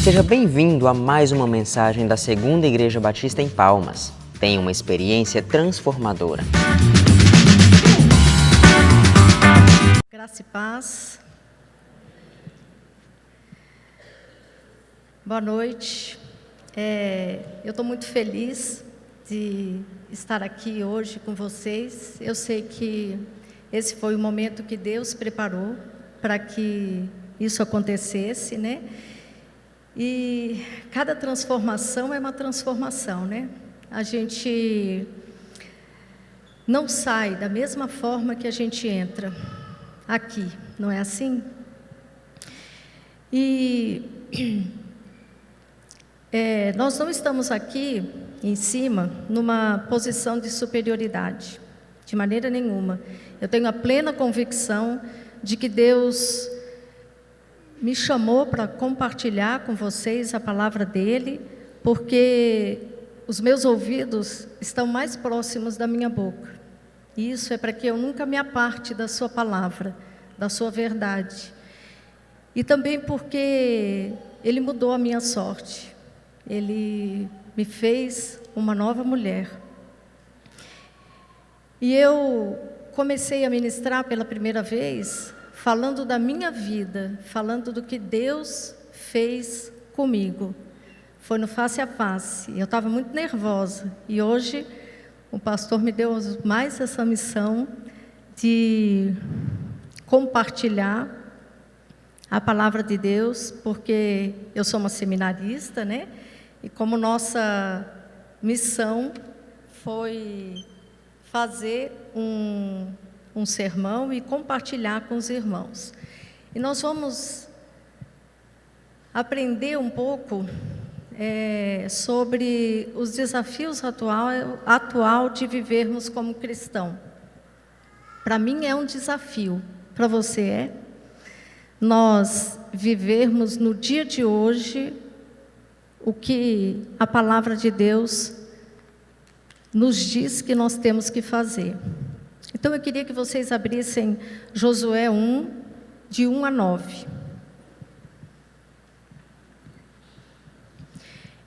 Seja bem-vindo a mais uma mensagem da Segunda Igreja Batista em Palmas. Tenha uma experiência transformadora. Graça e paz. Boa noite. Eu estou muito feliz de estar aqui hoje com vocês. Eu sei que esse foi o momento que Deus preparou para que isso acontecesse, né? E cada transformação é uma transformação, né? A gente não sai da mesma forma que a gente entra aqui, não é assim? E nós não estamos aqui em cima numa posição de superioridade, de maneira nenhuma. Eu tenho a plena convicção de que Deus me chamou para compartilhar com vocês a palavra dele, porque os meus ouvidos estão mais próximos da minha boca. E isso é para que eu nunca me aparte da sua palavra, da sua verdade. E também porque ele mudou a minha sorte. Ele me fez uma nova mulher. E eu comecei a ministrar pela primeira vez falando da minha vida, falando do que Deus fez comigo. Foi no face a face. Eu estava muito nervosa. E hoje o pastor me deu mais essa missão de compartilhar a palavra de Deus, porque eu sou uma seminarista, né? E como nossa missão foi fazer um sermão e compartilhar com os irmãos. E nós vamos aprender um pouco sobre os desafios atual de vivermos como cristão. Para mim é um desafio, para você é? Nós vivermos no dia de hoje o que a palavra de Deus nos diz que nós temos que fazer. Então eu queria que vocês abrissem Josué 1, de 1 a 9.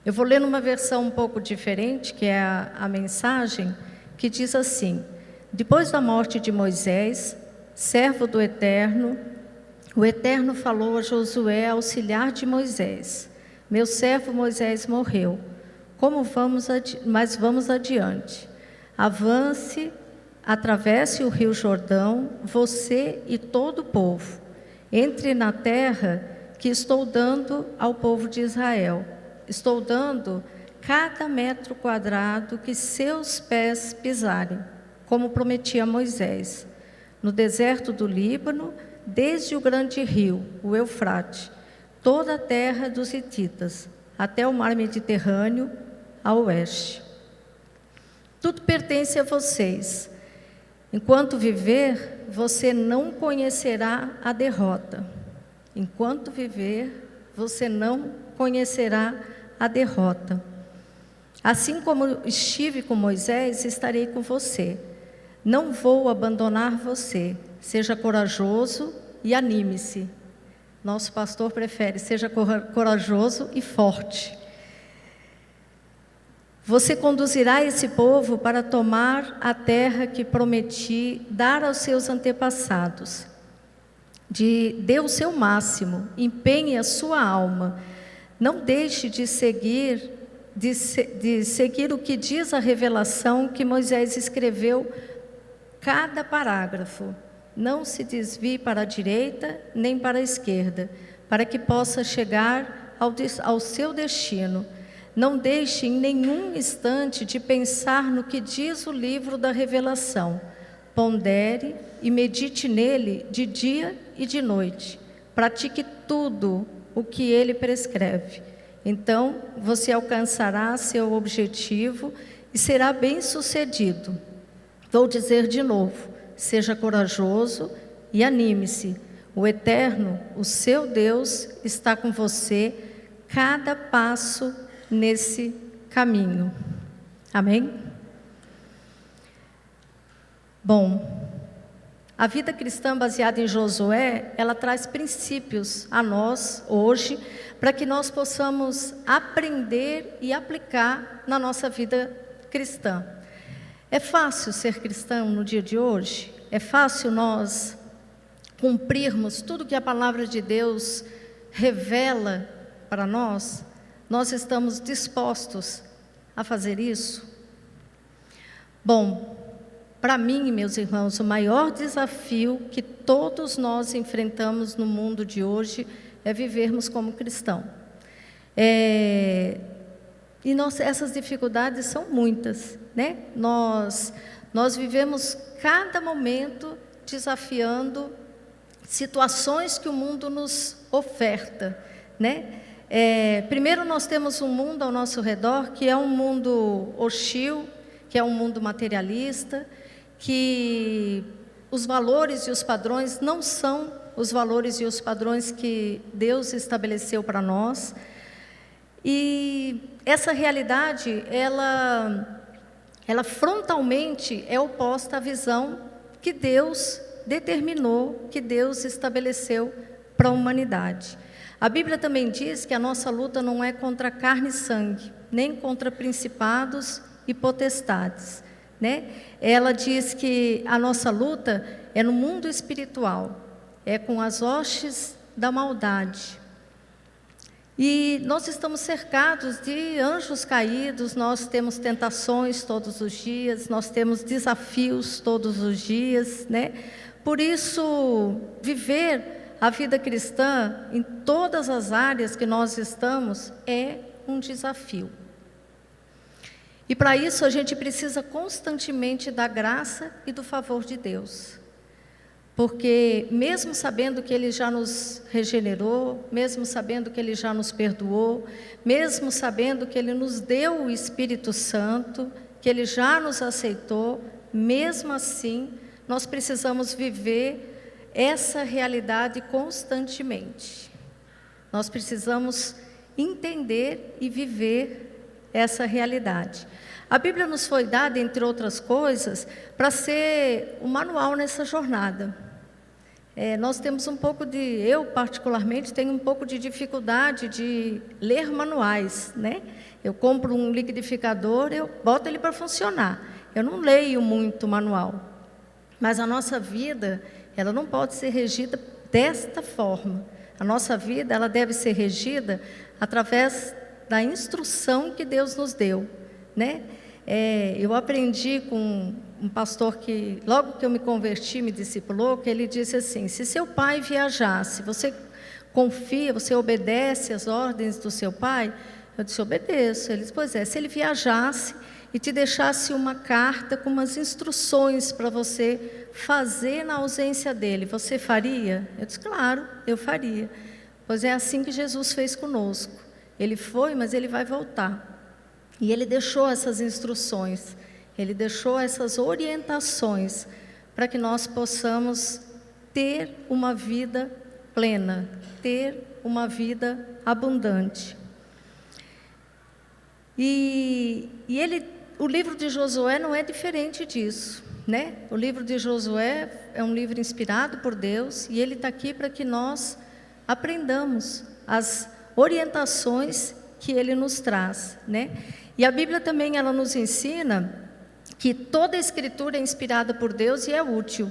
Eu vou ler numa versão um pouco diferente, que é a mensagem, que diz assim: depois da morte de Moisés, servo do Eterno, o Eterno falou a Josué, auxiliar de Moisés: meu servo Moisés morreu. Mas vamos adiante. Avance, atravesse o rio Jordão, você e todo o povo. Entre na terra que estou dando ao povo de Israel. Estou dando cada metro quadrado que seus pés pisarem, como prometi a Moisés. No deserto do Líbano, desde o grande rio, o Eufrate, toda a terra dos hititas, até o mar Mediterrâneo, a oeste. Tudo pertence a vocês. Enquanto viver, você não conhecerá a derrota. Enquanto viver, você não conhecerá a derrota. Assim como estive com Moisés, estarei com você. Não vou abandonar você. Seja corajoso e anime-se. Nosso pastor prefere, seja corajoso e forte. Você conduzirá esse povo para tomar a terra que prometi dar aos seus antepassados. Dê o seu máximo, empenhe a sua alma. Não deixe de seguir o que diz a revelação que Moisés escreveu, cada parágrafo. Não se desvie para a direita nem para a esquerda, para que possa chegar ao seu destino. Não deixe em nenhum instante de pensar no que diz o livro da revelação. Pondere e medite nele de dia e de noite. Pratique tudo o que ele prescreve. Então, você alcançará seu objetivo e será bem-sucedido. Vou dizer de novo: seja corajoso e anime-se. O Eterno, o seu Deus, está com você cada passo nesse caminho. Amém? Bom, A vida cristã baseada em Josué, ela traz princípios a nós hoje, para que nós possamos aprender e aplicar na nossa vida cristã. É fácil ser cristão no dia de hoje? É fácil nós cumprirmos tudo que a palavra de Deus revela para nós? Nós estamos dispostos a fazer isso? Bom, para mim, meus irmãos, o maior desafio que todos nós enfrentamos no mundo de hoje é vivermos como cristão. Essas dificuldades são muitas, né? Nós vivemos cada momento desafiando situações que o mundo nos oferta, né? Primeiro nós temos um mundo ao nosso redor que é um mundo hostil, que é um mundo materialista, que os valores e os padrões não são os valores e os padrões que Deus estabeleceu para nós. E essa realidade, ela frontalmente é oposta à visão que Deus determinou, que Deus estabeleceu para a humanidade. A Bíblia também diz que a nossa luta não é contra carne e sangue, nem contra principados e potestades, né? Ela diz que a nossa luta é no mundo espiritual, é com as hostes da maldade. E nós estamos cercados de anjos caídos, nós temos tentações todos os dias, nós temos desafios todos os dias, né? Por isso, viver a vida cristã em todas as áreas que nós estamos é um desafio. E para isso a gente precisa constantemente da graça e do favor de Deus. Porque mesmo sabendo que Ele já nos regenerou, mesmo sabendo que Ele já nos perdoou, mesmo sabendo que Ele nos deu o Espírito Santo, que Ele já nos aceitou, mesmo assim, nós precisamos viver essa realidade constantemente. Nós precisamos entender e viver essa realidade. A Bíblia nos foi dada, entre outras coisas, para ser um manual nessa jornada. Nós temos eu particularmente tenho um pouco de dificuldade de ler manuais, né? Eu compro um liquidificador, eu boto ele para funcionar. Eu não leio muito manual. Mas a nossa vida, ela não pode ser regida desta forma. A nossa vida, ela deve ser regida através da instrução que Deus nos deu, né? Eu aprendi com um pastor que, logo que eu me converti, me discipulou, que ele disse assim: se seu pai viajasse, você confia, você obedece às ordens do seu pai? Eu disse: obedeço. Ele disse: pois é, se ele viajasse e te deixasse uma carta com umas instruções para você fazer na ausência dele, você faria? Eu disse: claro, eu faria. Pois é assim que Jesus fez conosco. Ele foi, mas ele vai voltar. E ele deixou essas instruções, ele deixou essas orientações para que nós possamos ter uma vida plena, ter uma vida abundante. O livro de Josué não é diferente disso, né? O livro de Josué é um livro inspirado por Deus e ele está aqui para que nós aprendamos as orientações que ele nos traz, né? E a Bíblia também, ela nos ensina que toda a Escritura é inspirada por Deus e é útil.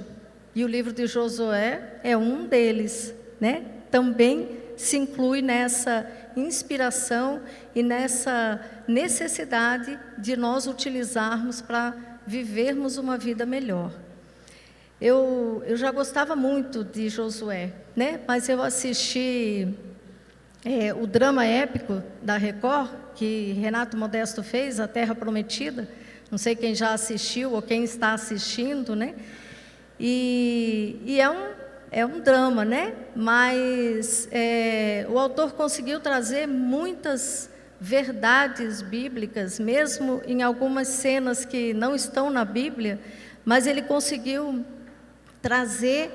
E o livro de Josué é um deles, né? Também se inclui nessa inspiração e nessa necessidade de nós utilizarmos para vivermos uma vida melhor. Eu já gostava muito de Josué, né? Mas eu assisti o drama épico da Record, que Renato Modesto fez, A Terra Prometida. Não sei quem já assistiu ou quem está assistindo, né? E é um drama, né? Mas o autor conseguiu trazer muitas verdades bíblicas, mesmo em algumas cenas que não estão na Bíblia, mas ele conseguiu trazer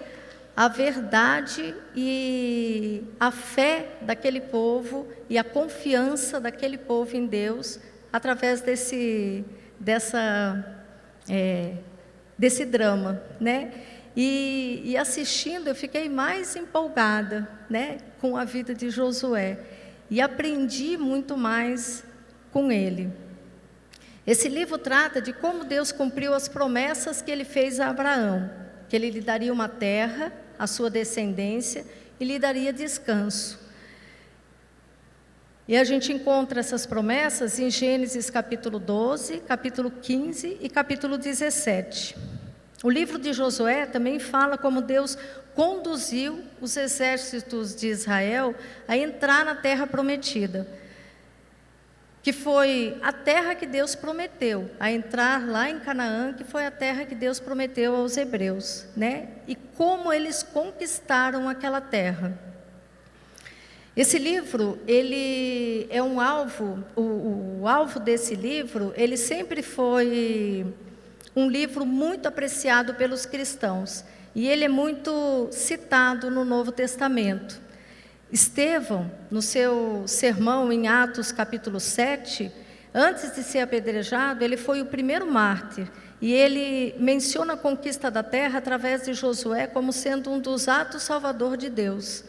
a verdade e a fé daquele povo e a confiança daquele povo em Deus através desse drama, né? E assistindo, eu fiquei mais empolgada, né, com a vida de Josué. E aprendi muito mais com ele. Esse livro trata de como Deus cumpriu as promessas que ele fez a Abraão, que ele lhe daria uma terra, a sua descendência, e lhe daria descanso. E a gente encontra essas promessas em Gênesis capítulo 12, capítulo 15 e capítulo 17. O livro de Josué também fala como Deus conduziu os exércitos de Israel a entrar na terra prometida, que foi a terra que Deus prometeu, a entrar lá em Canaã, que foi a terra que Deus prometeu aos hebreus, né? E como eles conquistaram aquela terra. Esse livro, ele é um alvo, o alvo desse livro, ele sempre foi um livro muito apreciado pelos cristãos, e ele é muito citado no Novo Testamento. Estevão, no seu sermão em Atos capítulo 7, antes de ser apedrejado, ele foi o primeiro mártir, e ele menciona a conquista da terra através de Josué como sendo um dos atos salvador de Deus.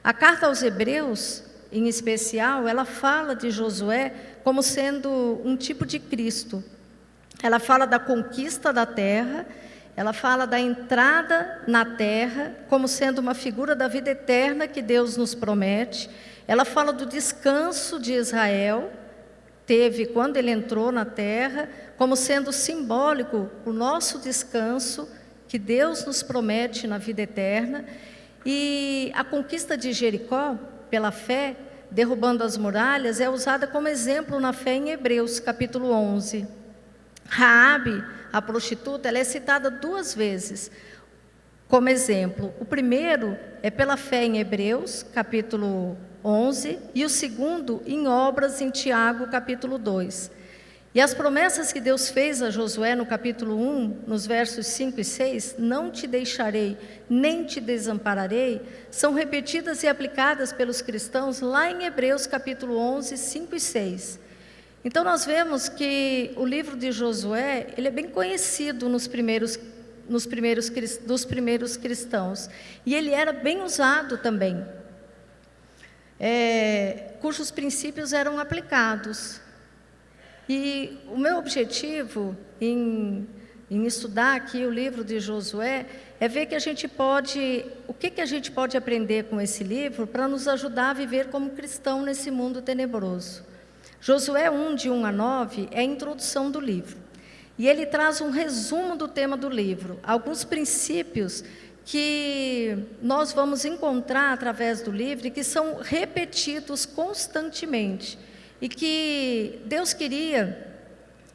A carta aos Hebreus, em especial, ela fala de Josué como sendo um tipo de Cristo. Ela fala da conquista da terra, ela fala da entrada na terra como sendo uma figura da vida eterna que Deus nos promete. Ela fala do descanso de Israel, teve quando ele entrou na terra, como sendo simbólico o nosso descanso que Deus nos promete na vida eterna. E a conquista de Jericó, pela fé, derrubando as muralhas, é usada como exemplo na fé em Hebreus, capítulo 11. Raabe, a prostituta, ela é citada 2 vezes como exemplo. O primeiro é pela fé em Hebreus, capítulo 11, e o segundo em obras em Tiago, capítulo 2. E as promessas que Deus fez a Josué no capítulo 1, nos versos 5 e 6, não te deixarei, nem te desampararei, são repetidas e aplicadas pelos cristãos lá em Hebreus capítulo 11, 5 e 6. Então nós vemos que o livro de Josué, ele é bem conhecido dos primeiros cristãos, e ele era bem usado também, cujos princípios eram aplicados. E o meu objetivo em estudar aqui o livro de Josué é ver que a gente pode, o que a gente pode aprender com esse livro para nos ajudar a viver como cristão nesse mundo tenebroso. Josué 1, de 1 a 9, é a introdução do livro. E ele traz um resumo do tema do livro, alguns princípios que nós vamos encontrar através do livro e que são repetidos constantemente. E que Deus queria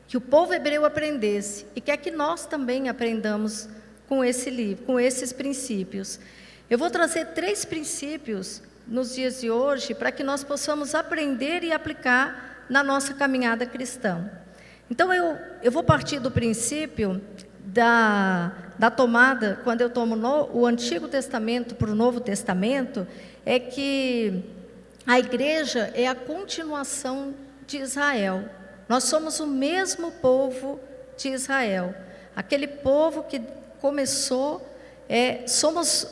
que o povo hebreu aprendesse e quer que nós também aprendamos com esse livro, com esses princípios. Eu vou trazer 3 princípios nos dias de hoje para que nós possamos aprender e aplicar na nossa caminhada cristã. Então eu vou partir do princípio da tomada, quando eu tomo o Antigo Testamento para o Novo Testamento, é que a igreja é a continuação de Israel. Nós somos o mesmo povo de Israel. Aquele povo que começou, somos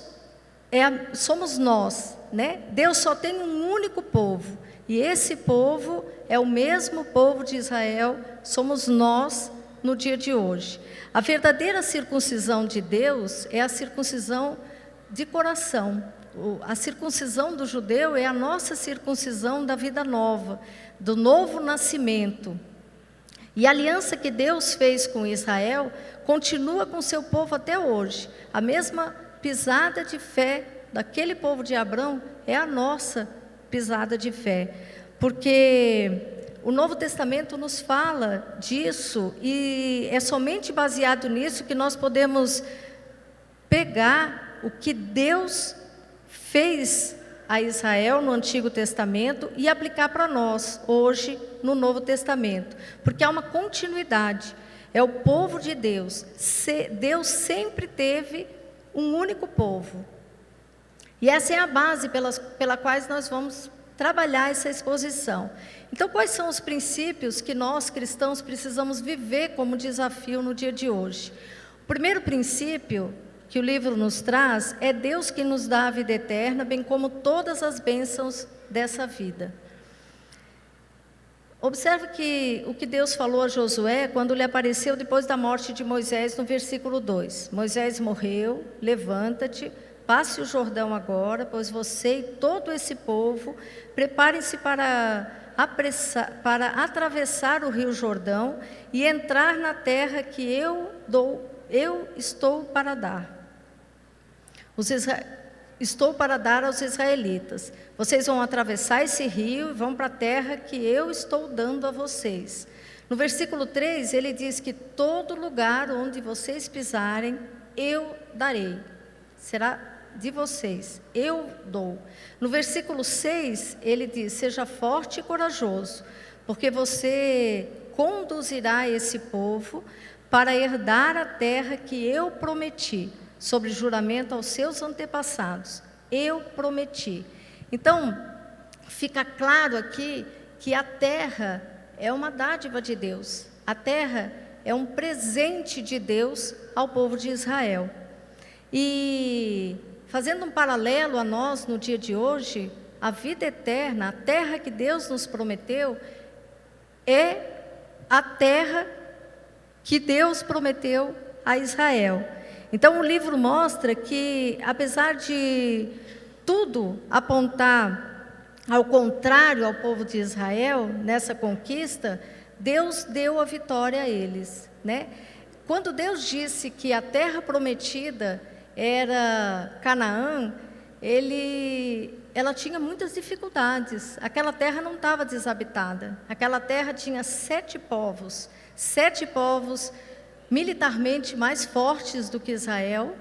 nós, né? Deus só tem um único povo. E esse povo é o mesmo povo de Israel, somos nós no dia de hoje. A verdadeira circuncisão de Deus é a circuncisão de coração. A circuncisão do judeu é a nossa circuncisão da vida nova, do novo nascimento. E a aliança que Deus fez com Israel continua com seu povo até hoje. A mesma pisada de fé daquele povo de Abrão é a nossa pisada de fé. Porque o Novo Testamento nos fala disso e é somente baseado nisso que nós podemos pegar o que Deus fez a Israel no Antigo Testamento e aplicar para nós, hoje, no Novo Testamento. Porque há uma continuidade, é o povo de Deus. Deus sempre teve um único povo. E essa é a base pela qual nós vamos trabalhar essa exposição. Então, quais são os princípios que nós, cristãos, precisamos viver como desafio no dia de hoje? O primeiro princípio que o livro nos traz, é Deus que nos dá a vida eterna, bem como todas as bênçãos dessa vida. Observe que o que Deus falou a Josué quando lhe apareceu depois da morte de Moisés, no versículo 2. Moisés morreu, levanta-te, passe o Jordão agora, pois você e todo esse povo, preparem-se para atravessar o rio Jordão e entrar na terra que eu estou para dar. Estou para dar aos israelitas. Vocês vão atravessar esse rio e vão para a terra que eu estou dando a vocês. No versículo 3, ele diz que todo lugar onde vocês pisarem, eu darei. Será de vocês, eu dou. No versículo 6, ele diz, seja forte e corajoso, porque você conduzirá esse povo para herdar a terra que eu prometi, sobre juramento aos seus antepassados. Eu prometi. Então, fica claro aqui que a terra é uma dádiva de Deus. A terra é um presente de Deus ao povo de Israel. E, fazendo um paralelo a nós no dia de hoje, a vida eterna, a terra que Deus nos prometeu, é a terra que Deus prometeu a Israel. Então o livro mostra que, apesar de tudo apontar ao contrário ao povo de Israel, nessa conquista, Deus deu a vitória a eles, né? Quando Deus disse que a terra prometida era Canaã, ela tinha muitas dificuldades. Aquela terra não estava desabitada. Aquela terra tinha 7 povos militarmente mais fortes do que Israel,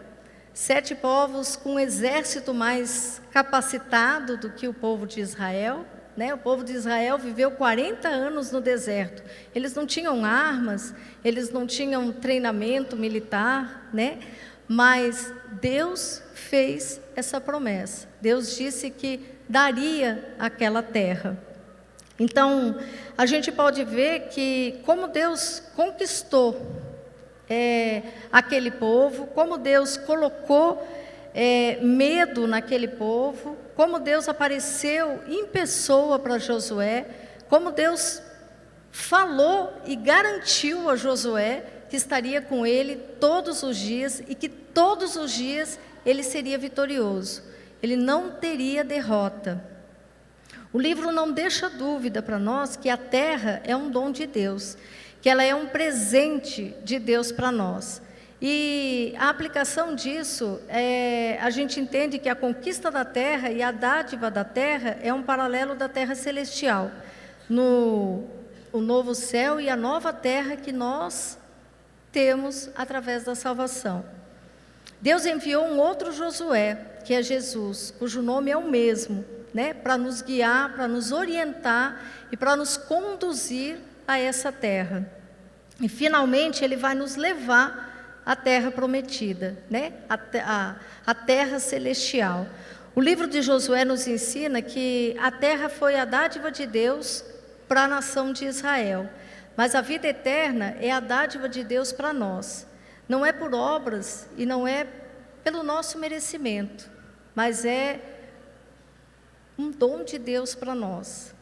7 povos com um exército mais capacitado do que o povo de Israel, né? O povo de Israel viveu 40 anos no deserto. Eles não tinham armas, eles não tinham treinamento militar, né? Mas Deus fez essa promessa. Deus disse que daria aquela terra. Então, a gente pode ver que como Deus conquistou aquele povo, como Deus colocou medo naquele povo, como Deus apareceu em pessoa para Josué, como Deus falou e garantiu a Josué que estaria com ele todos os dias e que todos os dias ele seria vitorioso, ele não teria derrota. O livro não deixa dúvida para nós que a terra é um dom de Deus, que ela é um presente de Deus para nós. E a aplicação disso, a gente entende que a conquista da terra e a dádiva da terra é um paralelo da terra celestial, o novo céu e a nova terra que nós temos através da salvação. Deus enviou um outro Josué, que é Jesus, cujo nome é o mesmo, né, para nos guiar, para nos orientar e para nos conduzir a essa terra. E finalmente ele vai nos levar à terra prometida, né? A terra celestial. O livro de Josué nos ensina que a terra foi a dádiva de Deus para a nação de Israel, mas a vida eterna é a dádiva de Deus para nós. Não é por obras e não é pelo nosso merecimento, mas é um dom de Deus para nós.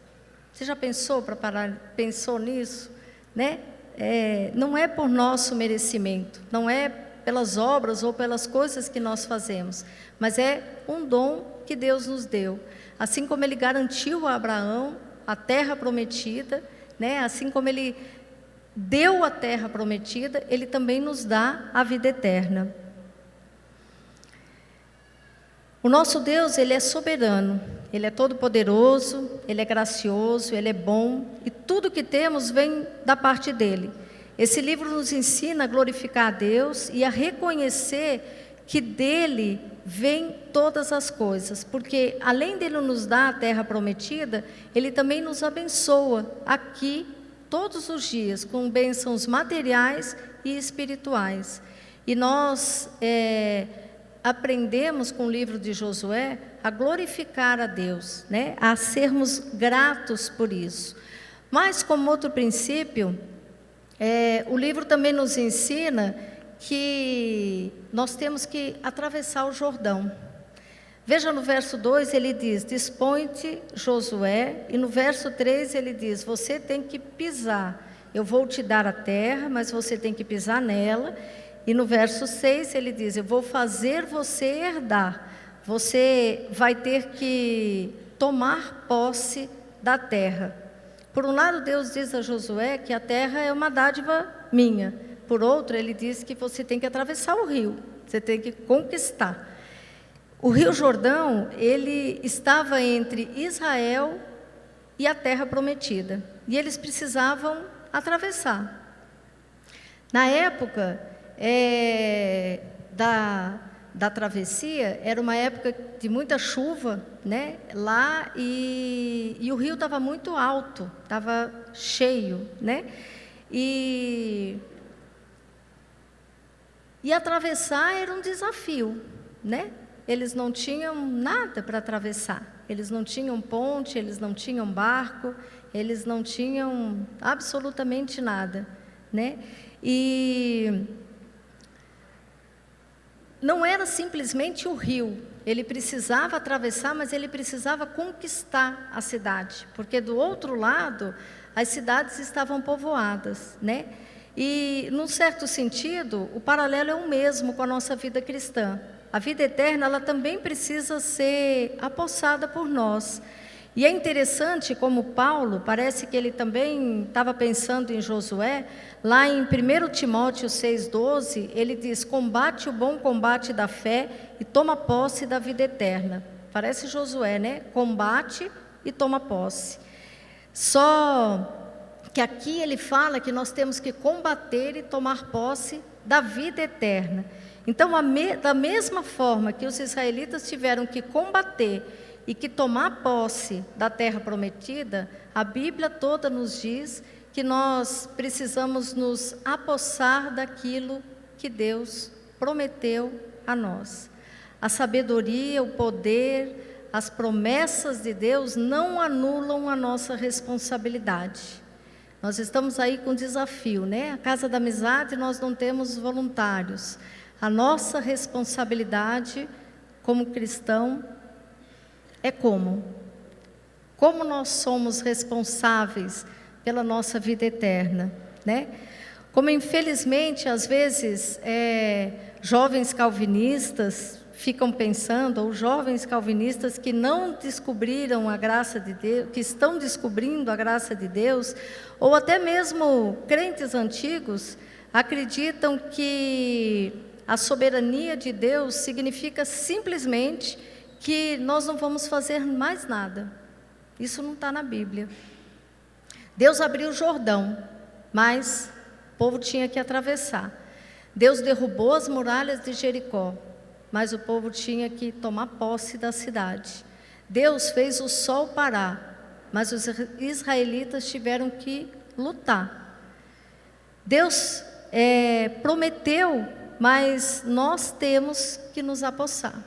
Você já pensou nisso, né? Não é por nosso merecimento, não é pelas obras ou pelas coisas que nós fazemos, mas é um dom que Deus nos deu. Assim como Ele garantiu a Abraão a terra prometida, né? Assim como Ele deu a terra prometida, Ele também nos dá a vida eterna. O nosso Deus, Ele é soberano, Ele é todo-poderoso, Ele é gracioso, Ele é bom, e tudo que temos vem da parte dEle. Esse livro nos ensina a glorificar a Deus e a reconhecer que dEle vem todas as coisas, porque além dEle nos dar a terra prometida, Ele também nos abençoa aqui todos os dias, com bênçãos materiais e espirituais. E nós aprendemos com o livro de Josué a glorificar a Deus, né? A sermos gratos por isso. Mas, como outro princípio, o livro também nos ensina que nós temos que atravessar o Jordão. Veja no verso 2, ele diz, dispõe-te, Josué, e no verso 3 ele diz, você tem que pisar, eu vou te dar a terra, mas você tem que pisar nela. E no verso 6 ele diz, eu vou fazer você herdar, você vai ter que tomar posse da terra. Por um lado, Deus diz a Josué que a terra é uma dádiva minha. Por outro, ele diz que você tem que atravessar o rio, você tem que conquistar. O Rio Jordão, ele estava entre Israel e a terra prometida. E eles precisavam atravessar. Na época da travessia, era uma época de muita chuva, né, lá, e o rio estava muito alto, estava cheio, né, e atravessar era um desafio, né, eles não tinham nada para atravessar, eles não tinham ponte, eles não tinham barco, eles não tinham absolutamente nada, né, e não era simplesmente o rio, ele precisava atravessar, mas ele precisava conquistar a cidade, porque do outro lado as cidades estavam povoadas, né? E, num certo sentido, o paralelo é o mesmo com a nossa vida cristã. A vida eterna, ela também precisa ser apossada por nós. E é interessante como Paulo, parece que ele também estava pensando em Josué, lá em 1 Timóteo 6,12, ele diz, combate o bom combate da fé e toma posse da vida eterna. Parece Josué, né? Combate e toma posse. Só que aqui ele fala que nós temos que combater e tomar posse da vida eterna. Então, da mesma forma que os israelitas tiveram que combater e que tomar posse da terra prometida, a Bíblia toda nos diz que nós precisamos nos apossar daquilo que Deus prometeu a nós. A sabedoria, o poder, as promessas de Deus não anulam a nossa responsabilidade. Nós estamos aí com um desafio, né? A Casa da Amizade, nós não temos voluntários. A nossa responsabilidade como cristão é como nós somos responsáveis pela nossa vida eterna, né? Como infelizmente às vezes jovens calvinistas ficam pensando, ou jovens calvinistas que não descobriram a graça de Deus, que estão descobrindo a graça de Deus, ou até mesmo crentes antigos, acreditam que a soberania de Deus significa simplesmente que nós não vamos fazer mais nada. Isso não está na Bíblia. Deus abriu o Jordão, mas o povo tinha que atravessar. Deus derrubou as muralhas de Jericó, mas o povo tinha que tomar posse da cidade. Deus fez o sol parar, mas os israelitas tiveram que lutar. Deus prometeu, mas nós temos que nos apossar.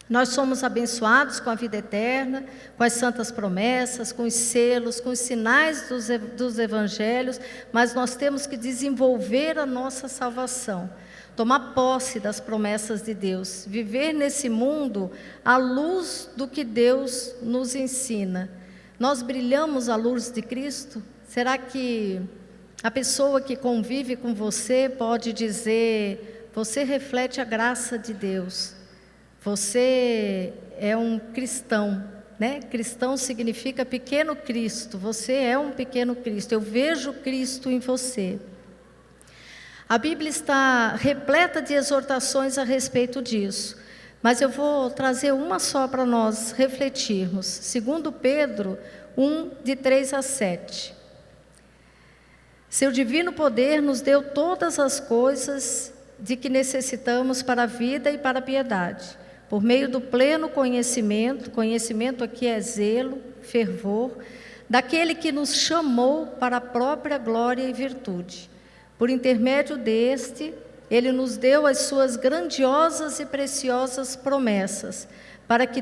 Nós somos abençoados com a vida eterna, com as santas promessas, com os selos, com os sinais dos evangelhos, mas nós temos que desenvolver a nossa salvação, tomar posse das promessas de Deus, viver nesse mundo à luz do que Deus nos ensina. Nós brilhamos à luz de Cristo? Será que a pessoa que convive com você pode dizer, você reflete a graça de Deus? Você é um cristão, né? Cristão significa pequeno Cristo. Você é um pequeno Cristo. Eu vejo Cristo em você. A Bíblia está repleta de exortações a respeito disso. Mas eu vou trazer uma só para nós refletirmos. 2 Pedro 1, de 3 a 7. Seu divino poder nos deu todas as coisas de que necessitamos para a vida e para a piedade, por meio do pleno conhecimento aqui é zelo, fervor, daquele que nos chamou para a própria glória e virtude. Por intermédio deste, ele nos deu as suas grandiosas e preciosas promessas, para que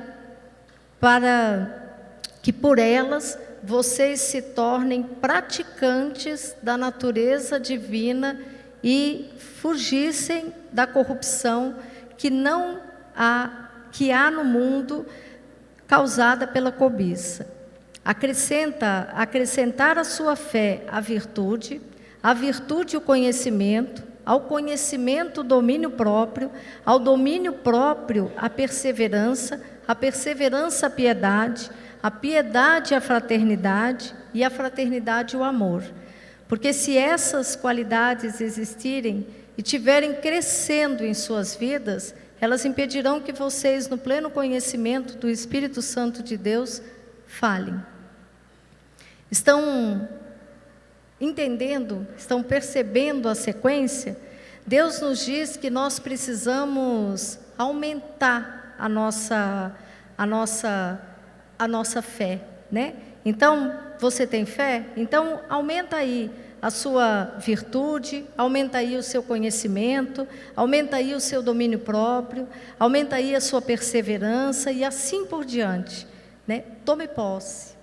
por elas vocês se tornem praticantes da natureza divina e fugissem da corrupção que há no mundo causada pela cobiça. Acrescentar à sua fé a virtude o conhecimento, ao conhecimento o domínio próprio, ao domínio próprio a perseverança a piedade, a piedade a fraternidade e a fraternidade o amor. Porque se essas qualidades existirem e tiverem crescendo em suas vidas, elas impedirão que vocês, no pleno conhecimento do Espírito Santo de Deus, falhem. Estão entendendo, estão percebendo a sequência? Deus nos diz que nós precisamos aumentar a nossa fé, né? Então, você tem fé? Então, aumenta aí a sua virtude, aumenta aí o seu conhecimento, aumenta aí o seu domínio próprio, aumenta aí a sua perseverança e assim por diante, né? Tome posse.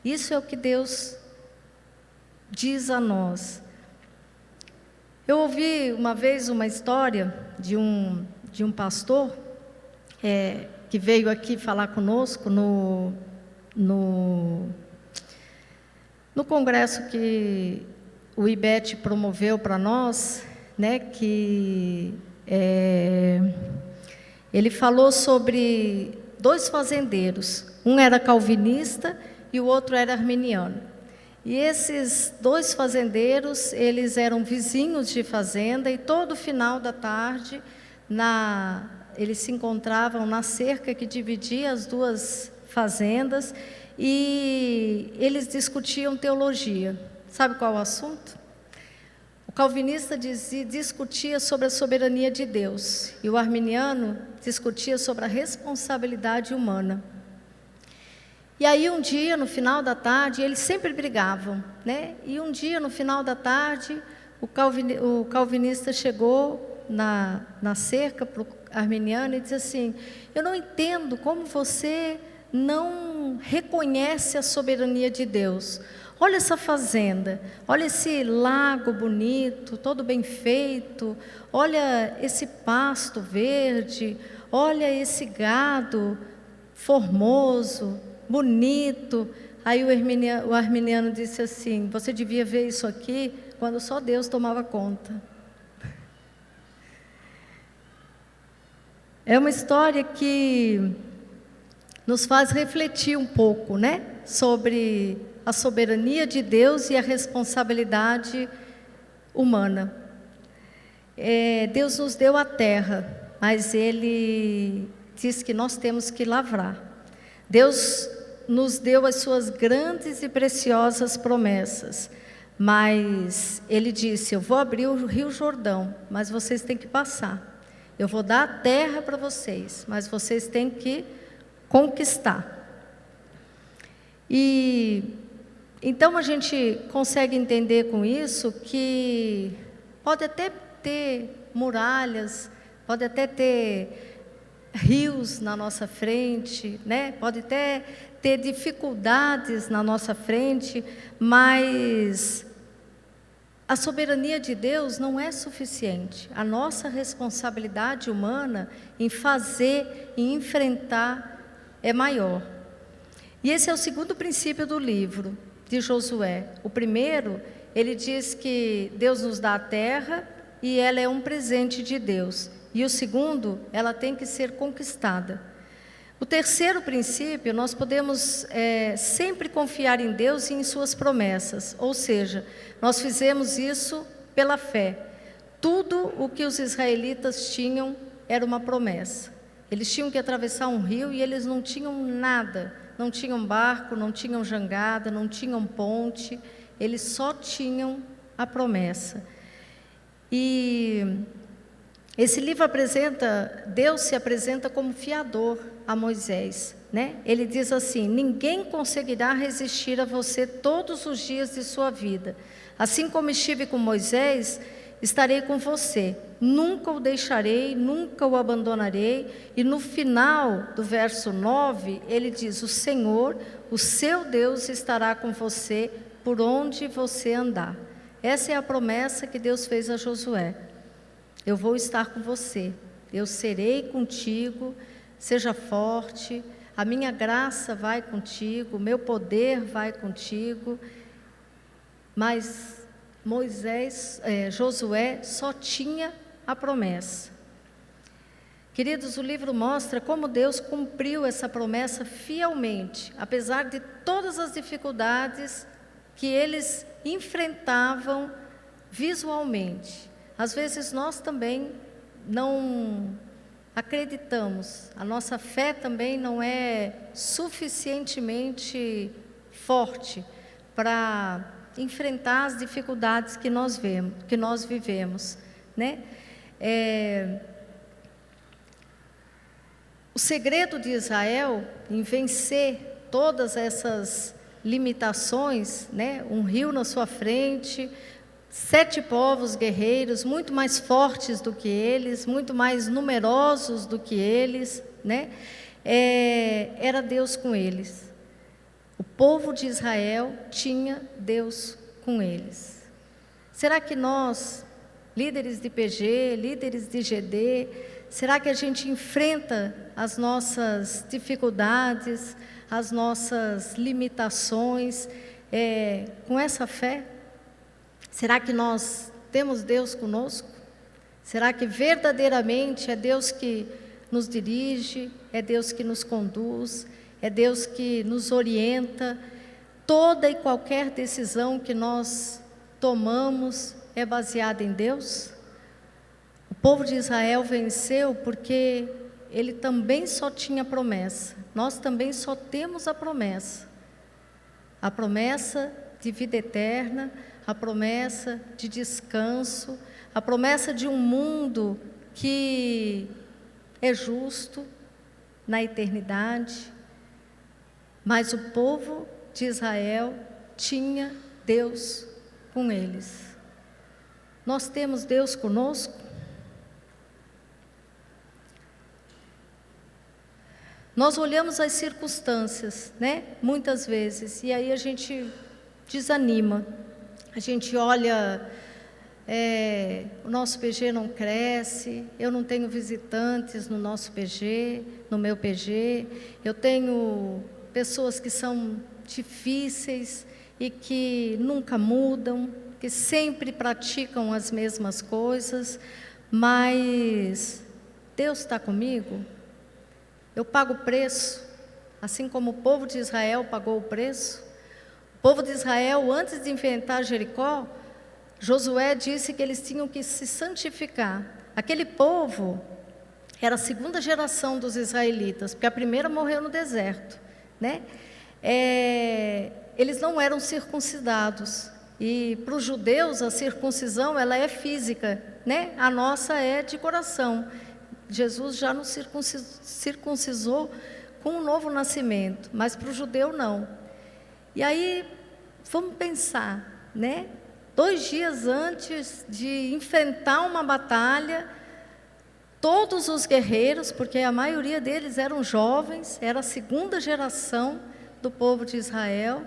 Isso é o que Deus diz a nós. Eu ouvi uma vez uma história de um pastor que veio aqui falar conosco no congresso que o IBET promoveu para nós, né, que ele falou sobre 2 fazendeiros, um era calvinista e o outro era arminiano. E esses 2 fazendeiros, eles eram vizinhos de fazenda e todo final da tarde eles se encontravam na cerca que dividia as 2 fazendas e eles discutiam teologia. Sabe qual é o assunto? O calvinista discutia sobre a soberania de Deus e o arminiano discutia sobre a responsabilidade humana. E aí um dia, no final da tarde, eles sempre brigavam, né? E um dia, no final da tarde, o calvinista chegou na cerca para o arminiano e disse assim: eu não entendo como você não reconhece a soberania de Deus. Olha essa fazenda, olha esse lago bonito, todo bem feito, olha esse pasto verde, olha esse gado formoso, bonito. Aí o arminiano disse assim: você devia ver isso aqui quando só Deus tomava conta. É uma história que nos faz refletir um pouco, né, sobre a soberania de Deus e a responsabilidade humana. Deus nos deu a terra, mas Ele diz que nós temos que lavrar. Deus nos deu as suas grandes e preciosas promessas, mas Ele disse: eu vou abrir o Rio Jordão, mas vocês têm que passar. Eu vou dar a terra para vocês, mas vocês têm que conquistar. E então a gente consegue entender com isso que pode até ter muralhas, pode até ter rios na nossa frente, né? Pode até ter dificuldades na nossa frente, mas a soberania de Deus não é suficiente. A nossa responsabilidade humana em fazer e enfrentar é maior. E esse é o segundo princípio do livro de Josué. O primeiro, ele diz que Deus nos dá a terra e ela é um presente de Deus. E o segundo, ela tem que ser conquistada. O terceiro princípio, nós podemos sempre confiar em Deus e em suas promessas. Ou seja, nós fizemos isso pela fé. Tudo o que os israelitas tinham era uma promessa. Eles tinham que atravessar um rio e eles não tinham nada. Não tinham barco, não tinham jangada, não tinham ponte. Eles só tinham a promessa. E esse livro Deus se apresenta como fiador a Moisés, né? Ele diz assim: ninguém conseguirá resistir a você todos os dias de sua vida. Assim como estive com Moisés, estarei com você. Nunca o deixarei, nunca o abandonarei. E no final do verso 9, ele diz: o Senhor, o seu Deus, estará com você por onde você andar. essa é a promessa que Deus fez a Josué: eu vou estar com você, eu serei contigo, seja forte, a minha graça vai contigo, o meu poder vai contigo. Mas Josué só tinha a promessa. Queridos, o livro mostra como Deus cumpriu essa promessa fielmente, apesar de todas as dificuldades que eles enfrentavam visualmente. Às vezes nós também não acreditamos, a nossa fé também não é suficientemente forte para enfrentar as dificuldades que nós vivemos, né? O segredo de Israel em vencer todas essas limitações, né? Um rio na sua frente, 7 povos guerreiros, muito mais fortes do que eles, muito mais numerosos do que eles, né? Era Deus com eles. O povo de Israel tinha Deus com eles. Será que nós, líderes de PG, líderes de GD, será que a gente enfrenta as nossas dificuldades, as nossas limitações com essa fé? Será que nós temos Deus conosco? Será que verdadeiramente é Deus que nos dirige, é Deus que nos conduz, é Deus que nos orienta? Toda e qualquer decisão que nós tomamos é baseada em Deus? O povo de Israel venceu porque ele também só tinha promessa. Nós também só temos a promessa de vida eterna, a promessa de descanso, a promessa de um mundo que é justo na eternidade. Mas o povo de Israel tinha Deus com eles. Nós temos Deus conosco? Nós olhamos as circunstâncias, né? Muitas vezes, e aí a gente desanima. A gente olha, o nosso PG não cresce, eu não tenho visitantes no nosso PG, no meu PG, eu tenho pessoas que são difíceis e que nunca mudam, que sempre praticam as mesmas coisas, mas Deus está comigo? Eu pago o preço, assim como o povo de Israel pagou o preço. O povo de Israel, antes de enfrentar Jericó, Josué disse que eles tinham que se santificar. Aquele povo era a segunda geração dos israelitas, porque a primeira morreu no deserto, né? Eles não eram circuncidados. E para os judeus a circuncisão ela é física, né? A nossa é de coração. Jesus já nos circuncisou com um novo nascimento, mas para o judeu não. E aí, vamos pensar, né? 2 dias antes de enfrentar uma batalha, todos os guerreiros, porque a maioria deles eram jovens, era a segunda geração do povo de Israel,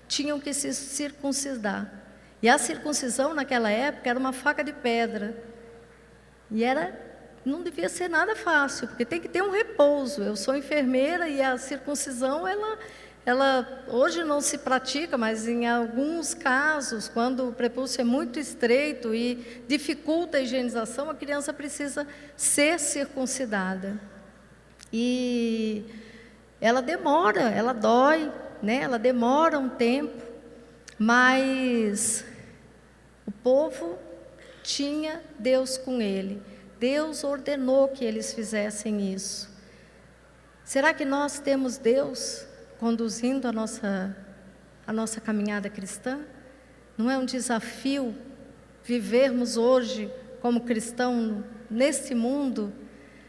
tinham que se circuncidar. E a circuncisão naquela época era uma faca de pedra. E não devia ser nada fácil, porque tem que ter um repouso. Eu sou enfermeira e a circuncisão, ela hoje não se pratica, mas em alguns casos, quando o prepúcio é muito estreito e dificulta a higienização, a criança precisa ser circuncidada. E ela demora, ela dói, né? Ela demora um tempo, mas o povo tinha Deus com ele. Deus ordenou que eles fizessem isso. Será que nós temos Deus conduzindo a nossa caminhada cristã? Não é um desafio vivermos hoje como cristão nesse mundo?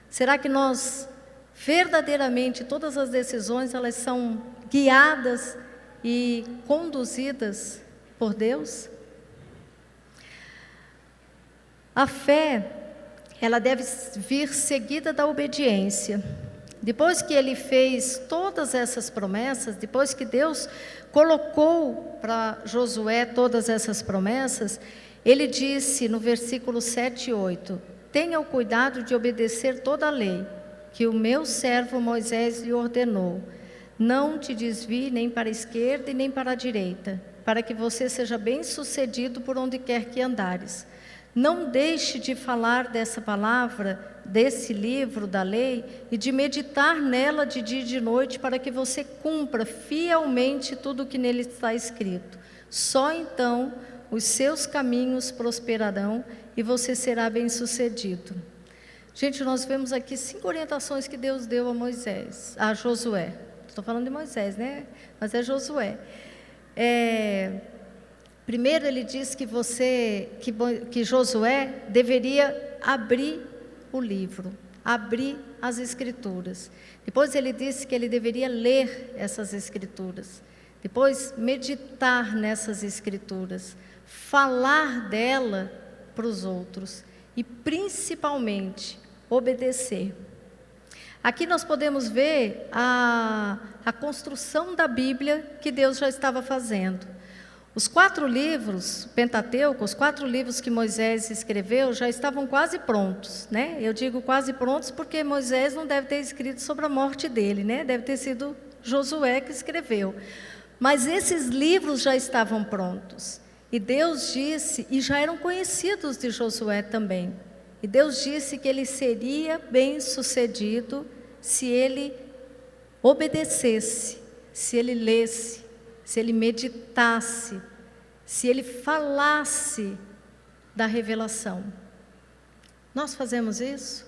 Será que nós verdadeiramente, todas as decisões, elas são guiadas e conduzidas por Deus? A fé, ela deve vir seguida da obediência. depois que ele fez todas essas promessas, depois que Deus colocou para Josué todas essas promessas, ele disse no versículo 7 e 8: tenha o cuidado de obedecer toda a lei que o meu servo Moisés lhe ordenou. Não te desvie nem para a esquerda e nem para a direita, para que você seja bem-sucedido por onde quer que andares. Não deixe de falar dessa palavra, desse livro da lei, e de meditar nela de dia e de noite, para que você cumpra fielmente tudo o que nele está escrito. Só então os seus caminhos prosperarão e você será bem-sucedido. Gente, nós vemos aqui 5 orientações que Deus deu a Josué. Estou falando de Moisés, né? Mas é Josué. Primeiro ele diz que Josué deveria abrir o livro, abrir as escrituras. Depois ele disse que ele deveria ler essas escrituras. Depois meditar nessas escrituras, falar dela para os outros e principalmente obedecer. Aqui nós podemos ver a construção da Bíblia que Deus já estava fazendo. Os 4 livros, Pentateuco, os 4 livros que Moisés escreveu já estavam quase prontos, né? Eu digo quase prontos porque Moisés não deve ter escrito sobre a morte dele, né? Deve ter sido Josué que escreveu. Mas esses livros já estavam prontos. E Deus disse, e já eram conhecidos de Josué também, e Deus disse que ele seria bem-sucedido se ele obedecesse, se ele lesse, se ele meditasse, se ele falasse da revelação. Nós fazemos isso?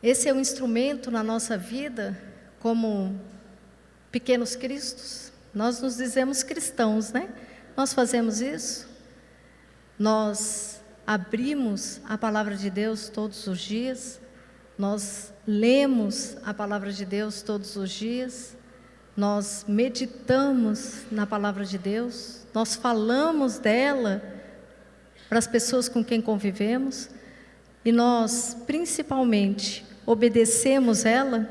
Esse é um instrumento na nossa vida como pequenos cristos? Nós nos dizemos cristãos, né? Nós fazemos isso? Nós abrimos a palavra de Deus todos os dias? Nós lemos a palavra de Deus todos os dias? Nós meditamos na palavra de Deus? Nós falamos dela para as pessoas com quem convivemos? E nós, principalmente, obedecemos ela?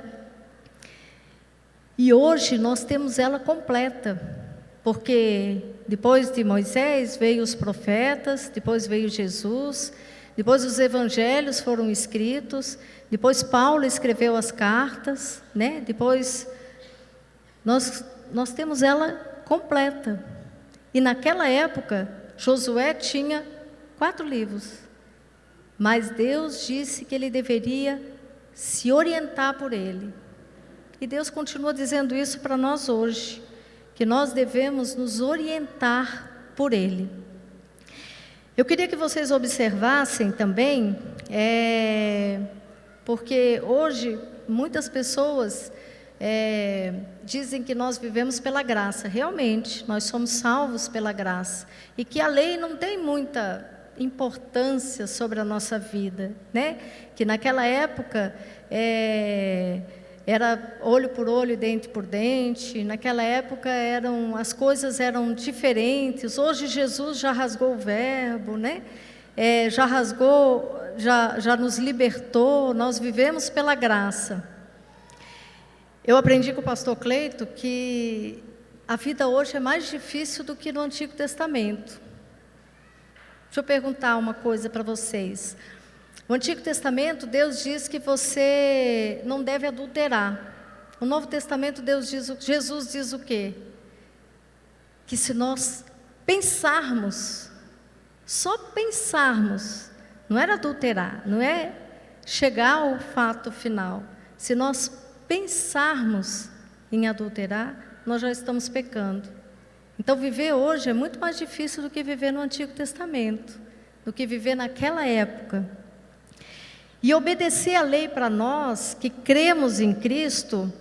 E hoje nós temos ela completa, porque depois de Moisés veio os profetas, depois veio Jesus, depois os evangelhos foram escritos, depois Paulo escreveu as cartas, né? Depois nós temos ela completa. E naquela época, Josué tinha 4 livros, mas Deus disse que ele deveria se orientar por ele. E Deus continua dizendo isso para nós hoje, que nós devemos nos orientar por ele. Eu queria que vocês observassem também, porque hoje muitas pessoas dizem que nós vivemos pela graça. Realmente, nós somos salvos pela graça. E que a lei não tem muita importância sobre a nossa vida, né? Que naquela época era olho por olho, dente por dente. Naquela época as coisas eram diferentes. Hoje Jesus já rasgou o verbo, né? Já rasgou, já nos libertou. Nós vivemos pela graça. Eu aprendi com o pastor Cleito que a vida hoje é mais difícil do que no Antigo Testamento. Deixa eu perguntar uma coisa para vocês. No Antigo Testamento, Deus diz que você não deve adulterar. No Novo Testamento, Jesus diz o quê? Que se nós pensarmos, só pensarmos, não era adulterar, não é chegar ao fato final. Se nós pensarmos em adulterar, nós já estamos pecando. Então, viver hoje é muito mais difícil do que viver no Antigo Testamento, do que viver naquela época. E obedecer a lei para nós, que cremos em Cristo,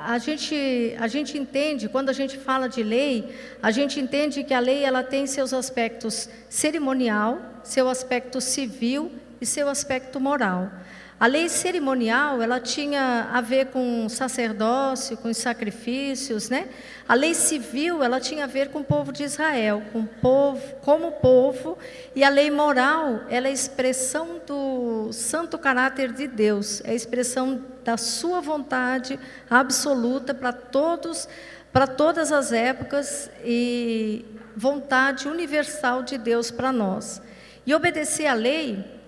a gente entende, quando a gente fala de lei, a gente entende que a lei ela tem seus aspectos cerimonial, seu aspecto civil e seu aspecto moral. A lei cerimonial, ela tinha a ver com sacerdócio, com os sacrifícios, né? A lei civil, ela tinha a ver com o povo de Israel, com o povo, como povo, e a lei moral, ela é a expressão do santo caráter de Deus, é a expressão da sua vontade absoluta para todas as épocas e vontade universal de Deus para nós. E obedecer à lei,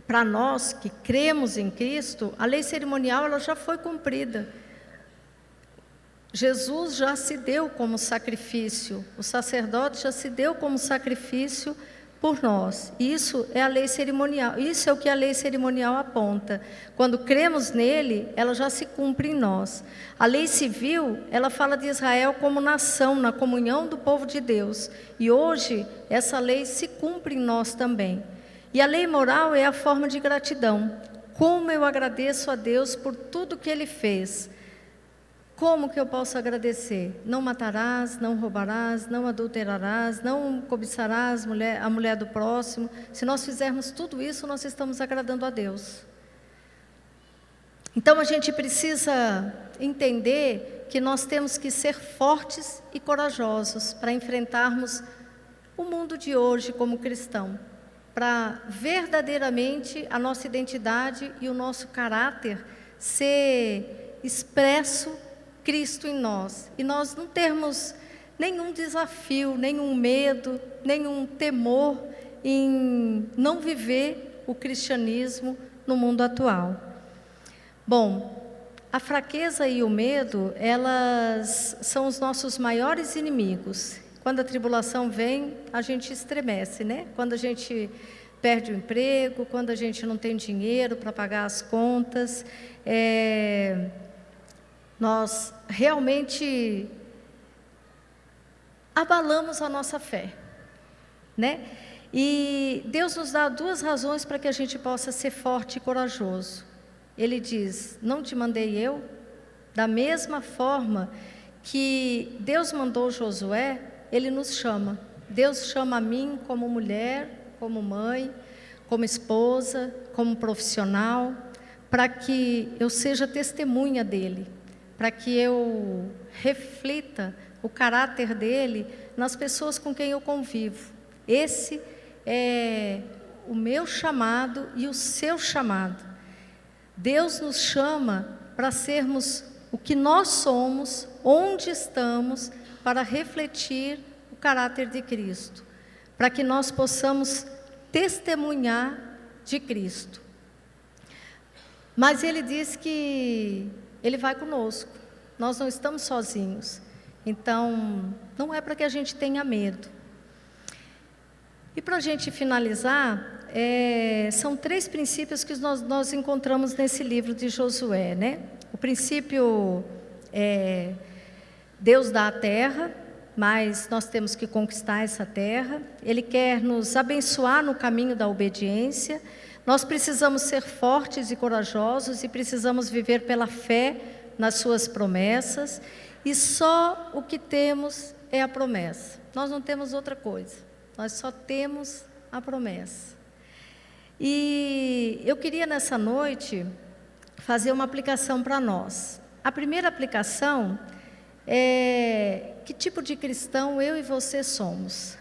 para nós que cremos em Cristo, a lei cerimonial ela já foi cumprida. Jesus já se deu como sacrifício, o sacerdote já se deu como sacrifício por nós. Isso é a lei cerimonial, isso é o que a lei cerimonial aponta. Quando cremos nele, ela já se cumpre em nós. A lei civil, ela fala de Israel como nação, na comunhão do povo de Deus. E hoje, essa lei se cumpre em nós também. E a lei moral é a forma de gratidão. Como eu agradeço a Deus por tudo que Ele fez. Como que eu posso agradecer? Não matarás, não roubarás, não adulterarás, não cobiçarás a mulher do próximo. Se nós fizermos tudo isso, nós estamos agradando a Deus. Então a gente precisa entender que nós temos que ser fortes e corajosos para enfrentarmos o mundo de hoje como cristão. Para verdadeiramente a nossa identidade e o nosso caráter ser expresso Cristo em nós, e nós não termos nenhum desafio, nenhum medo, nenhum temor em não viver o cristianismo no mundo atual. Bom, a fraqueza e o medo, elas são os nossos maiores inimigos. Quando a tribulação vem, a gente estremece, né? Quando a gente perde o emprego, quando a gente não tem dinheiro para pagar as contas, nós realmente abalamos a nossa fé, né? E Deus nos dá duas razões para que a gente possa ser forte e corajoso. Ele diz, não te mandei eu? Da mesma forma que Deus mandou Josué, Ele nos chama. Deus chama a mim como mulher, como mãe, como esposa, como profissional, para que eu seja testemunha dEle, para que eu reflita o caráter dEle nas pessoas com quem eu convivo. Esse é o meu chamado e o seu chamado. Deus nos chama para sermos o que nós somos, onde estamos, para refletir o caráter de Cristo, para que nós possamos testemunhar de Cristo. Mas Ele diz que Ele vai conosco, nós não estamos sozinhos, então não é para que a gente tenha medo. E para a gente finalizar, são 3 princípios que nós encontramos nesse livro de Josué, né? O princípio é Deus dá a terra, mas nós temos que conquistar essa terra. Ele quer nos abençoar no caminho da obediência. Nós precisamos ser fortes e corajosos e precisamos viver pela fé nas suas promessas. E só o que temos é a promessa. Nós não temos outra coisa. Nós só temos a promessa. E eu queria nessa noite fazer uma aplicação para nós. A primeira aplicação é que tipo de cristão eu e você somos.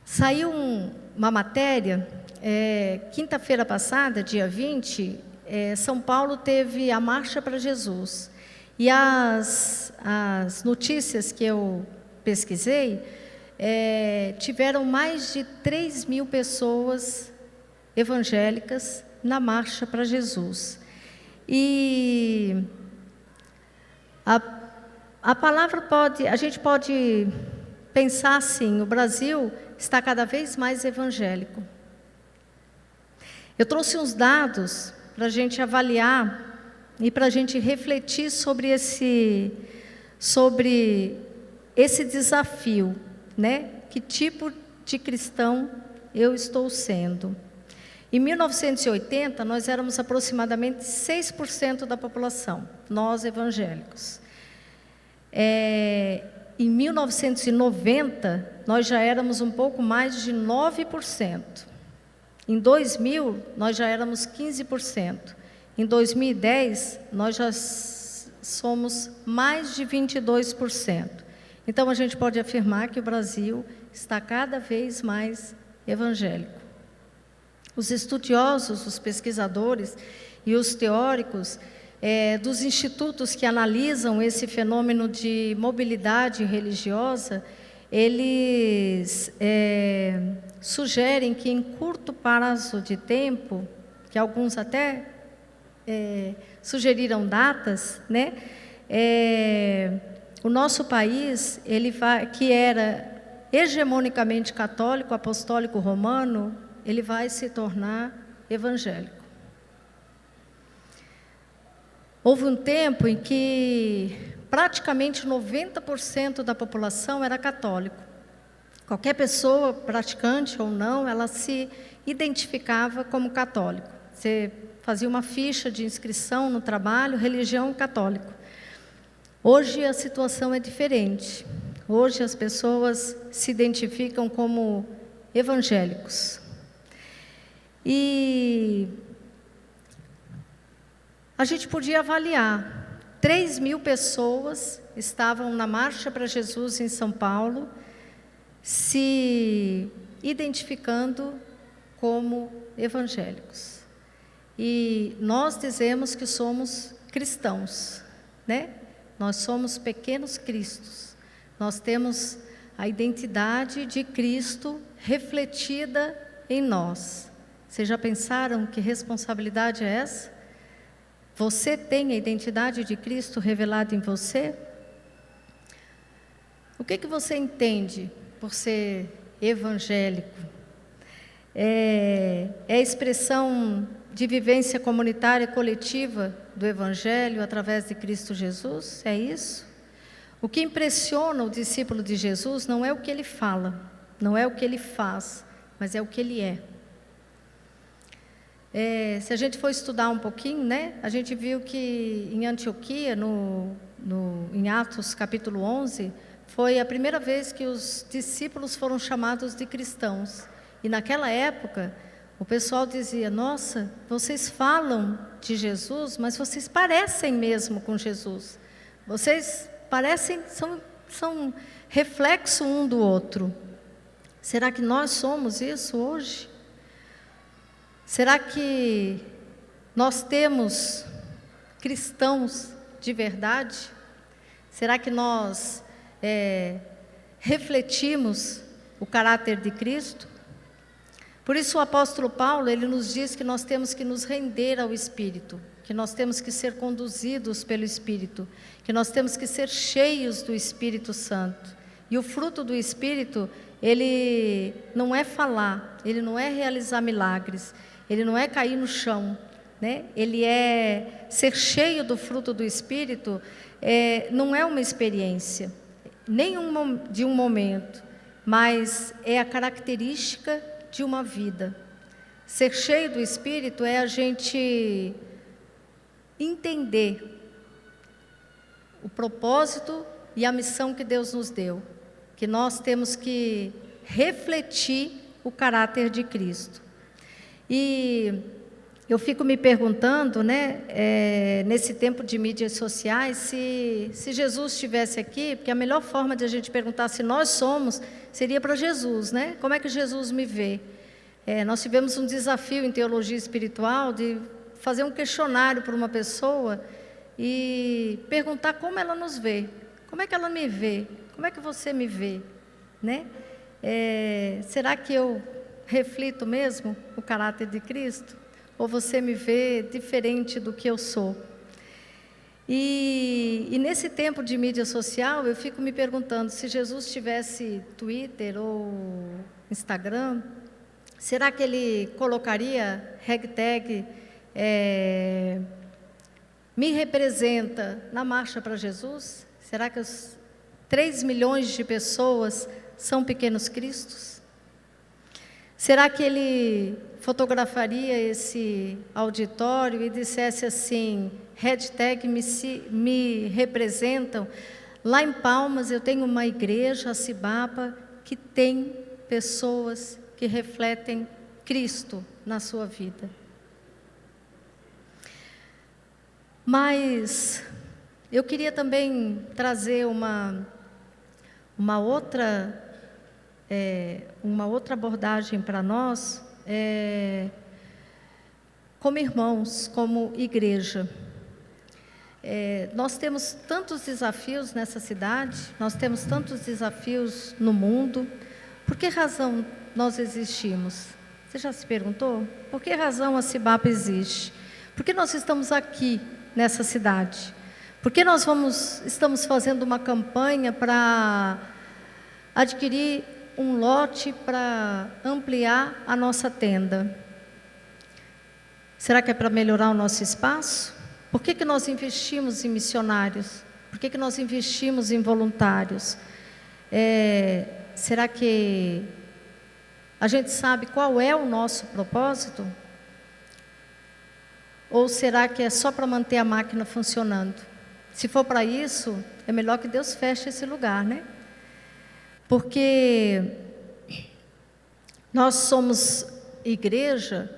Saiu uma matéria, quinta-feira passada, dia 20, São Paulo teve a Marcha para Jesus. E as notícias que eu pesquisei, tiveram mais de 3.000 pessoas evangélicas na Marcha para Jesus. E a palavra a gente pode pensar assim, o Brasil está cada vez mais evangélico. Eu trouxe uns dados para a gente avaliar e para a gente refletir sobre esse desafio, né? Que tipo de cristão eu estou sendo? Em 1980, nós éramos aproximadamente 6% da população, nós evangélicos. Em 1990, nós já éramos um pouco mais de 9%. Em 2000, nós já éramos 15%. Em 2010, nós já somos mais de 22%. Então, a gente pode afirmar que o Brasil está cada vez mais evangélico. Os estudiosos, os pesquisadores e os teóricos dos institutos que analisam esse fenômeno de mobilidade religiosa, eles sugerem que em curto prazo de tempo, que alguns até sugeriram datas, né? O nosso país, que era hegemonicamente católico, apostólico romano, ele vai se tornar evangélico. Houve um tempo em que praticamente 90% da população era católico. Qualquer pessoa, praticante ou não, ela se identificava como católico. Você fazia uma ficha de inscrição no trabalho, religião católico. Hoje a situação é diferente. Hoje as pessoas se identificam como evangélicos. E a gente podia avaliar. 3.000 pessoas estavam na Marcha para Jesus em São Paulo, se identificando como evangélicos. E nós dizemos que somos cristãos, né? Nós somos pequenos cristos. Nós temos a identidade de Cristo refletida em nós. Vocês já pensaram que responsabilidade é essa? Você tem a identidade de Cristo revelada em você? O que você entende por ser evangélico? É a expressão de vivência comunitária coletiva do Evangelho através de Cristo Jesus? É isso? O que impressiona o discípulo de Jesus não é o que ele fala, não é o que ele faz, mas é o que ele é. Se a gente for estudar um pouquinho, né, a gente viu que em Antioquia, em Atos capítulo 11, foi a primeira vez que os discípulos foram chamados de cristãos. E naquela época, o pessoal dizia: nossa, vocês falam de Jesus, mas vocês parecem mesmo com Jesus. Vocês parecem, são reflexo um do outro. Será que nós somos isso hoje? Será que nós temos cristãos de verdade? Será que nós refletimos o caráter de Cristo? Por isso o apóstolo Paulo, ele nos diz que nós temos que nos render ao Espírito, que nós temos que ser conduzidos pelo Espírito, que nós temos que ser cheios do Espírito Santo. E o fruto do Espírito, ele não é falar, ele não é realizar milagres, ele não é cair no chão, né? Ele é ser cheio do fruto do Espírito, não é uma experiência, nem de um momento, mas é a característica de uma vida. Ser cheio do Espírito é a gente entender o propósito e a missão que Deus nos deu, que nós temos que refletir o caráter de Cristo. E eu fico me perguntando, né, nesse tempo de mídias sociais, se Jesus estivesse aqui, porque a melhor forma de a gente perguntar se nós somos, seria para Jesus, né? Como é que Jesus me vê? Nós tivemos um desafio em teologia espiritual de fazer um questionário para uma pessoa e perguntar como ela nos vê, como é que ela me vê, como é que você me vê, né? Será que eu reflito mesmo o caráter de Cristo? Ou você me vê diferente do que eu sou? E nesse tempo de mídia social, eu fico me perguntando, se Jesus tivesse Twitter ou Instagram, será que ele colocaria hashtag me representa na Marcha para Jesus? Será que os 3 milhões de pessoas são pequenos cristos? Será que ele fotografaria esse auditório e dissesse assim, hashtag me representam? Lá em Palmas eu tenho uma igreja, a Cibaba, que tem pessoas que refletem Cristo na sua vida. Mas eu queria também trazer uma outra abordagem para nós, como irmãos, como igreja. Nós temos tantos desafios nessa cidade, nós temos tantos desafios no mundo. Por que razão nós existimos? Você já se perguntou? Por que razão a Cibapa existe? Por que nós estamos aqui nessa cidade? Por que nós estamos fazendo uma campanha para adquirir um lote para ampliar a nossa tenda? Será que é para melhorar o nosso espaço? Por que nós investimos em missionários? Por que nós investimos em voluntários? Será que a gente sabe qual é o nosso propósito? Ou será que é só para manter a máquina funcionando? Se for para isso, é melhor que Deus feche esse lugar, né? Porque nós somos igreja.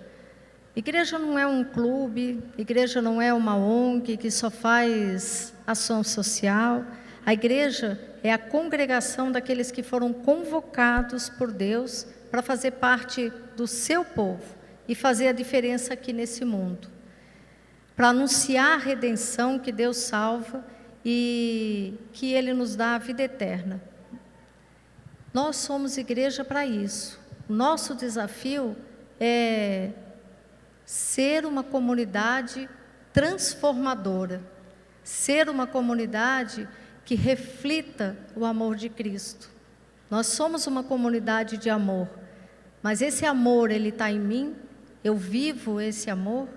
Igreja não é um clube, igreja não é uma ONG que só faz ação social. A igreja é a congregação daqueles que foram convocados por Deus para fazer parte do seu povo e fazer a diferença aqui nesse mundo, para anunciar a redenção, que Deus salva e que Ele nos dá a vida eterna. Nós somos igreja para isso. O nosso desafio é ser uma comunidade transformadora, ser uma comunidade que reflita o amor de Cristo. Nós somos uma comunidade de amor, mas esse amor, ele está em mim, eu vivo esse amor.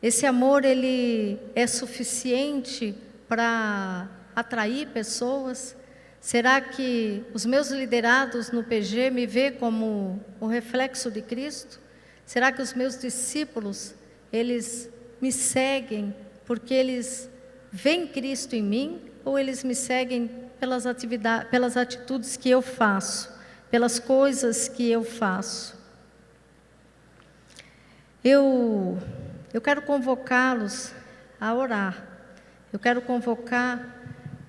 Esse amor, ele é suficiente para atrair pessoas? Será que os meus liderados no PG me vê como o reflexo de Cristo? Será que os meus discípulos, eles me seguem porque eles veem Cristo em mim? Ou eles me seguem pelas atitudes que eu faço, pelas coisas que eu faço? Eu quero convocá-los a orar. Eu quero convocar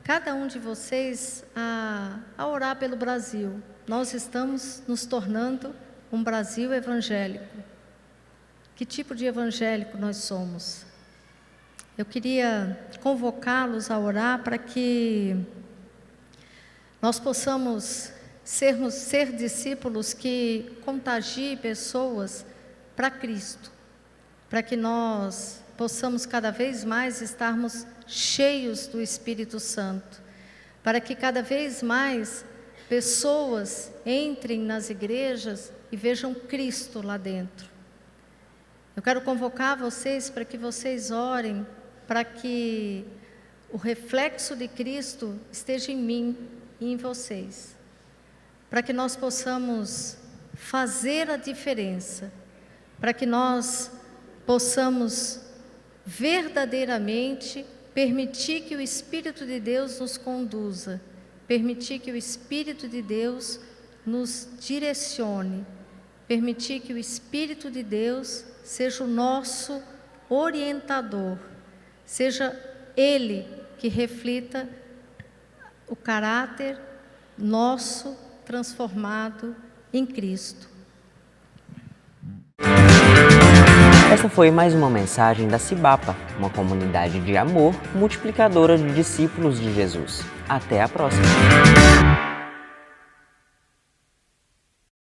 cada um de vocês a orar pelo Brasil. Nós estamos nos tornando um Brasil evangélico. Que tipo de evangélico nós somos? Eu queria convocá-los a orar para que nós possamos ser discípulos que contagiem pessoas para Cristo, para que nós possamos cada vez mais estarmos cheios do Espírito Santo, para que cada vez mais pessoas entrem nas igrejas e vejam Cristo lá dentro. Eu quero convocar vocês para que vocês orem, para que o reflexo de Cristo esteja em mim e em vocês, para que nós possamos fazer a diferença, para que nós possamos verdadeiramente permitir que o Espírito de Deus nos conduza, permitir que o Espírito de Deus nos direcione, permitir que o Espírito de Deus seja o nosso orientador, seja Ele que reflita o caráter nosso transformado em Cristo. Esta foi mais uma mensagem da Cibapa, uma comunidade de amor multiplicadora de discípulos de Jesus. Até a próxima!